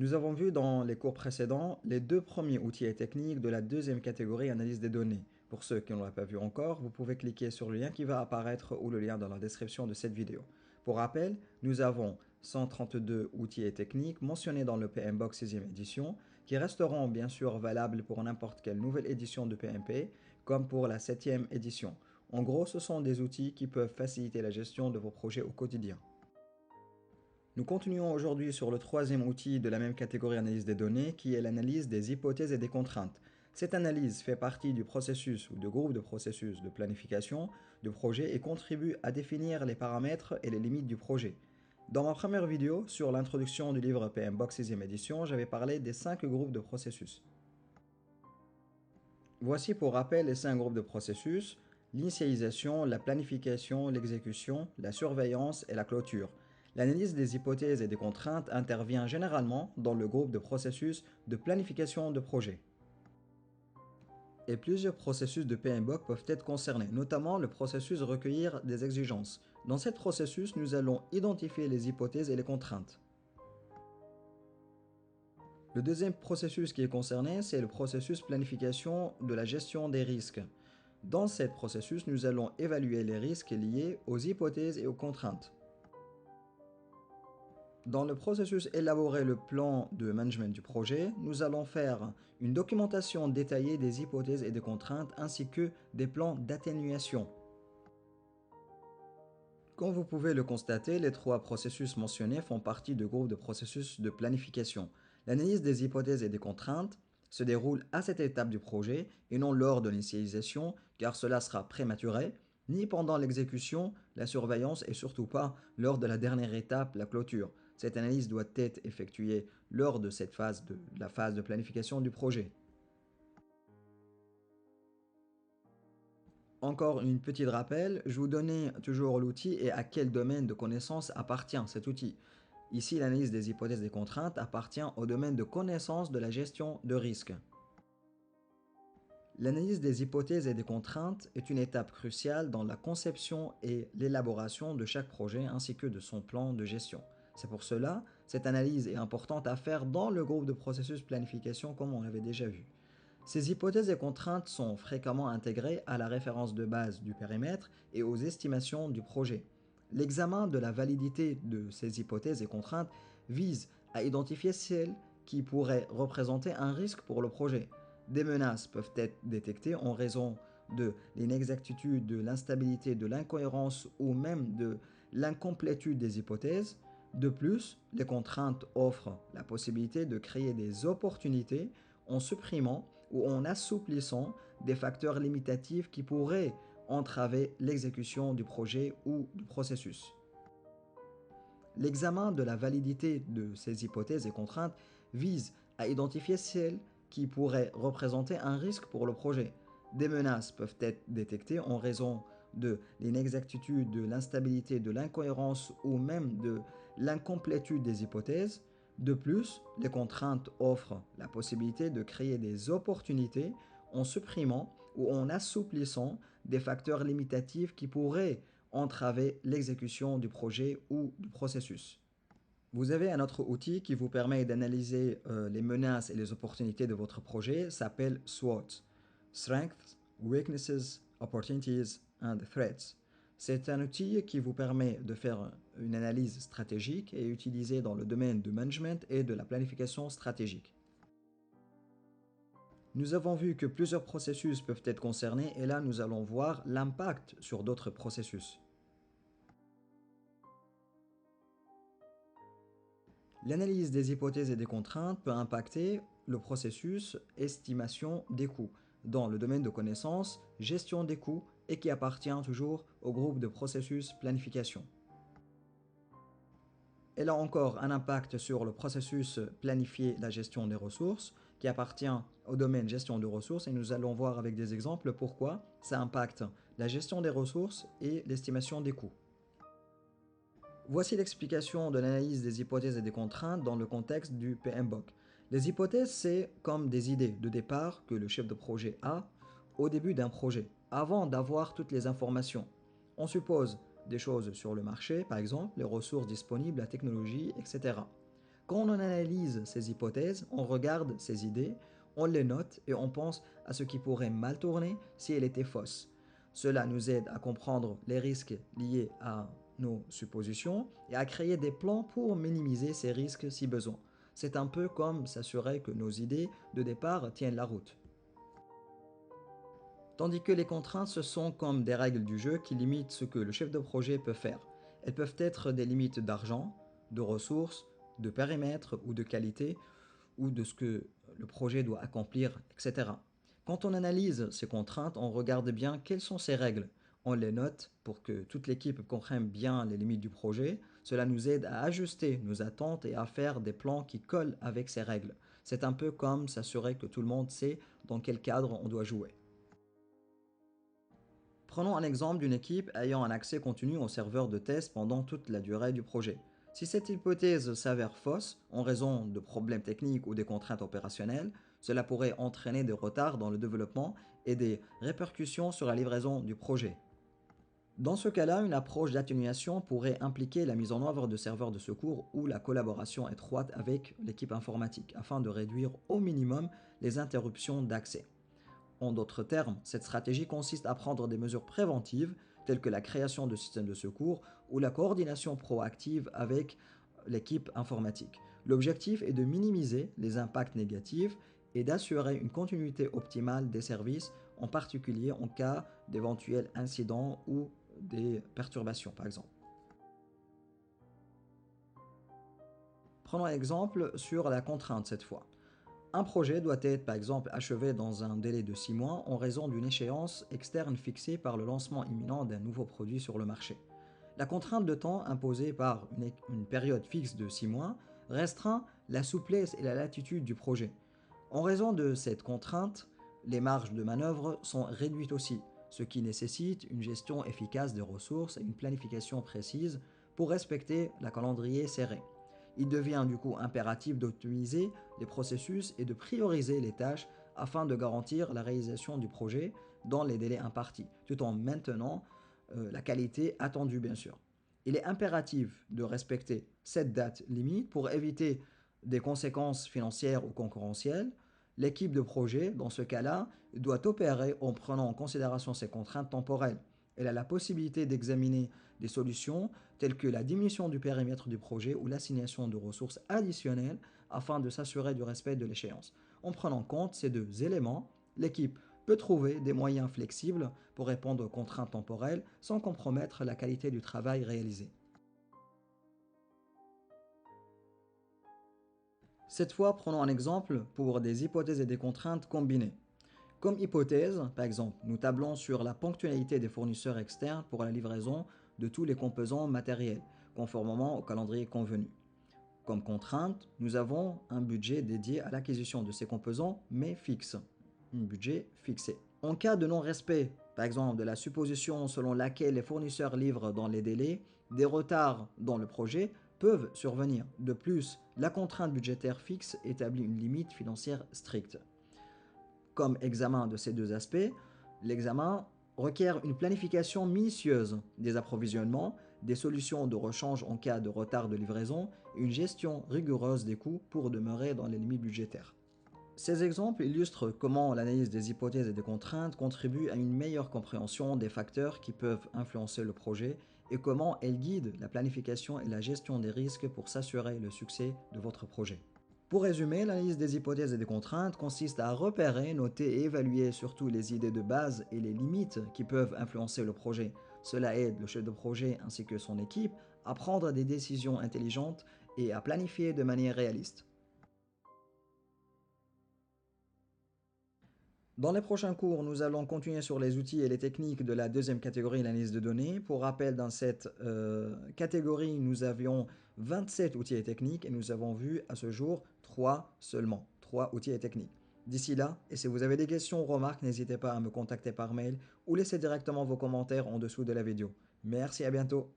Nous avons vu dans les cours précédents les deux premiers outils et techniques de la deuxième catégorie analyse des données. Pour ceux qui ne l'ont pas vu encore, vous pouvez cliquer sur le lien qui va apparaître ou le lien dans la description de cette vidéo. Pour rappel, nous avons 132 outils et techniques mentionnés dans le PMBOK 6e édition qui resteront bien sûr valables pour n'importe quelle nouvelle édition de PMP comme pour la 7e édition. En gros, ce sont des outils qui peuvent faciliter la gestion de vos projets au quotidien. Nous continuons aujourd'hui sur le troisième outil de la même catégorie analyse des données qui est l'analyse des hypothèses et des contraintes. Cette analyse fait partie du processus ou du groupe de processus de planification du projet et contribue à définir les paramètres et les limites du projet. Dans ma première vidéo sur l'introduction du livre PMBOK 6e édition, j'avais parlé des 5 groupes de processus. Voici pour rappel les 5 groupes de processus: l'initialisation, la planification, l'exécution, la surveillance et la clôture. L'analyse des hypothèses et des contraintes intervient généralement dans le groupe de processus de planification de projet. Et plusieurs processus de PMBOK peuvent être concernés, notamment le processus recueillir des exigences. Dans ce processus, nous allons identifier les hypothèses et les contraintes. Le deuxième processus qui est concerné, c'est le processus planification de la gestion des risques. Dans ce processus, nous allons évaluer les risques liés aux hypothèses et aux contraintes. Dans le processus élaborer le plan de management du projet, nous allons faire une documentation détaillée des hypothèses et des contraintes ainsi que des plans d'atténuation. Comme vous pouvez le constater, les 3 processus mentionnés font partie du groupe de processus de planification. L'analyse des hypothèses et des contraintes se déroule à cette étape du projet et non lors de l'initialisation, car cela sera prématuré, ni pendant l'exécution, la surveillance et surtout pas lors de la dernière étape, la clôture. Cette analyse doit être effectuée lors de la phase de planification du projet. Encore une petite rappel, je vous donnais toujours l'outil et à quel domaine de connaissance appartient cet outil. Ici, l'analyse des hypothèses et des contraintes appartient au domaine de connaissance de la gestion de risque. L'analyse des hypothèses et des contraintes est une étape cruciale dans la conception et l'élaboration de chaque projet ainsi que de son plan de gestion. C'est pour cela, cette analyse est importante à faire dans le groupe de processus planification comme on l'avait déjà vu. Ces hypothèses et contraintes sont fréquemment intégrées à la référence de base du périmètre et aux estimations du projet. L'examen de la validité de ces hypothèses et contraintes vise à identifier celles qui pourraient représenter un risque pour le projet. Des menaces peuvent être détectées en raison de l'inexactitude, de l'instabilité, de l'incohérence ou même de l'incomplétude des hypothèses. De plus, les contraintes offrent la possibilité de créer des opportunités en supprimant ou en assouplissant des facteurs limitatifs qui pourraient entraver l'exécution du projet ou du processus. L'examen de la validité de ces hypothèses et contraintes vise à identifier celles qui pourraient représenter un risque pour le projet. Des menaces peuvent être détectées en raison de l'inexactitude, de l'instabilité, de l'incohérence ou même de l'incomplétude des hypothèses. De plus, les contraintes offrent la possibilité de créer des opportunités en supprimant ou en assouplissant des facteurs limitatifs qui pourraient entraver l'exécution du projet ou du processus. Vous avez un autre outil qui vous permet d'analyser les menaces et les opportunités de votre projet, s'appelle SWOT. Strengths, Weaknesses, Opportunities and Threats. C'est un outil qui vous permet de faire une analyse stratégique et utilisé dans le domaine du management et de la planification stratégique. Nous avons vu que plusieurs processus peuvent être concernés et là nous allons voir l'impact sur d'autres processus. L'analyse des hypothèses et des contraintes peut impacter le processus estimation des coûts dans le domaine de connaissances, gestion des coûts et qui appartient toujours au groupe de processus planification. Elle a encore un impact sur le processus planifier la gestion des ressources qui appartient au domaine gestion de ressources et nous allons voir avec des exemples pourquoi ça impacte la gestion des ressources et l'estimation des coûts. Voici l'explication de l'analyse des hypothèses et des contraintes dans le contexte du PMBOK. Les hypothèses, c'est comme des idées de départ que le chef de projet a au début d'un projet, avant d'avoir toutes les informations. On suppose des choses sur le marché, par exemple les ressources disponibles, la technologie, etc. Quand on analyse ces hypothèses, on regarde ces idées, on les note et on pense à ce qui pourrait mal tourner si elle était fausse. Cela nous aide à comprendre les risques liés à nos suppositions et à créer des plans pour minimiser ces risques si besoin. C'est un peu comme s'assurer que nos idées de départ tiennent la route. Tandis que les contraintes, ce sont comme des règles du jeu qui limitent ce que le chef de projet peut faire. Elles peuvent être des limites d'argent, de ressources, de périmètre ou de qualité, ou de ce que le projet doit accomplir, etc. Quand on analyse ces contraintes, on regarde bien quelles sont ces règles. On les note pour que toute l'équipe comprenne bien les limites du projet. Cela nous aide à ajuster nos attentes et à faire des plans qui collent avec ces règles. C'est un peu comme s'assurer que tout le monde sait dans quel cadre on doit jouer. Prenons un exemple d'une équipe ayant un accès continu au serveur de test pendant toute la durée du projet. Si cette hypothèse s'avère fausse en raison de problèmes techniques ou des contraintes opérationnelles, cela pourrait entraîner des retards dans le développement et des répercussions sur la livraison du projet. Dans ce cas-là, une approche d'atténuation pourrait impliquer la mise en œuvre de serveurs de secours ou la collaboration étroite avec l'équipe informatique afin de réduire au minimum les interruptions d'accès. En d'autres termes, cette stratégie consiste à prendre des mesures préventives telles que la création de systèmes de secours ou la coordination proactive avec l'équipe informatique. L'objectif est de minimiser les impacts négatifs et d'assurer une continuité optimale des services, en particulier en cas d'éventuels incidents ou des perturbations par exemple. Prenons un exemple sur la contrainte cette fois. Un projet doit être par exemple achevé dans un délai de 6 mois en raison d'une échéance externe fixée par le lancement imminent d'un nouveau produit sur le marché. La contrainte de temps imposée par une période fixe de 6 mois restreint la souplesse et la latitude du projet. En raison de cette contrainte, les marges de manœuvre sont réduites aussi, ce qui nécessite une gestion efficace des ressources et une planification précise pour respecter la calendrier serré. Il devient du coup impératif d'optimiser les processus et de prioriser les tâches afin de garantir la réalisation du projet dans les délais impartis, tout en maintenant la qualité attendue bien sûr. Il est impératif de respecter cette date limite pour éviter des conséquences financières ou concurrentielles. L'équipe de projet, dans ce cas-là, doit opérer en prenant en considération ces contraintes temporelles. Elle a la possibilité d'examiner des solutions telles que la diminution du périmètre du projet ou l'assignation de ressources additionnelles afin de s'assurer du respect de l'échéance. En prenant en compte ces deux éléments, l'équipe peut trouver des moyens flexibles pour répondre aux contraintes temporelles sans compromettre la qualité du travail réalisé. Cette fois, prenons un exemple pour des hypothèses et des contraintes combinées. Comme hypothèse, par exemple, nous tablons sur la ponctualité des fournisseurs externes pour la livraison de tous les composants matériels, conformément au calendrier convenu. Comme contrainte, nous avons un budget dédié à l'acquisition de ces composants, mais fixe. Un budget fixé. En cas de non-respect, par exemple de la supposition selon laquelle les fournisseurs livrent dans les délais, des retards dans le projet peuvent survenir. De plus, la contrainte budgétaire fixe établit une limite financière stricte. Comme examen de ces deux aspects, l'examen requiert une planification minutieuse des approvisionnements, des solutions de rechange en cas de retard de livraison et une gestion rigoureuse des coûts pour demeurer dans les limites budgétaires. Ces exemples illustrent comment l'analyse des hypothèses et des contraintes contribue à une meilleure compréhension des facteurs qui peuvent influencer le projet et comment elle guide la planification et la gestion des risques pour s'assurer le succès de votre projet. Pour résumer, l'analyse des hypothèses et des contraintes consiste à repérer, noter et évaluer surtout les idées de base et les limites qui peuvent influencer le projet. Cela aide le chef de projet ainsi que son équipe à prendre des décisions intelligentes et à planifier de manière réaliste. Dans les prochains cours, nous allons continuer sur les outils et les techniques de la deuxième catégorie, l'analyse de données. Pour rappel, dans cette catégorie, nous avions 27 outils et techniques et nous avons vu à ce jour 3 seulement, 3 outils et techniques. D'ici là, et si vous avez des questions ou remarques, n'hésitez pas à me contacter par mail ou laissez directement vos commentaires en dessous de la vidéo. Merci, à bientôt.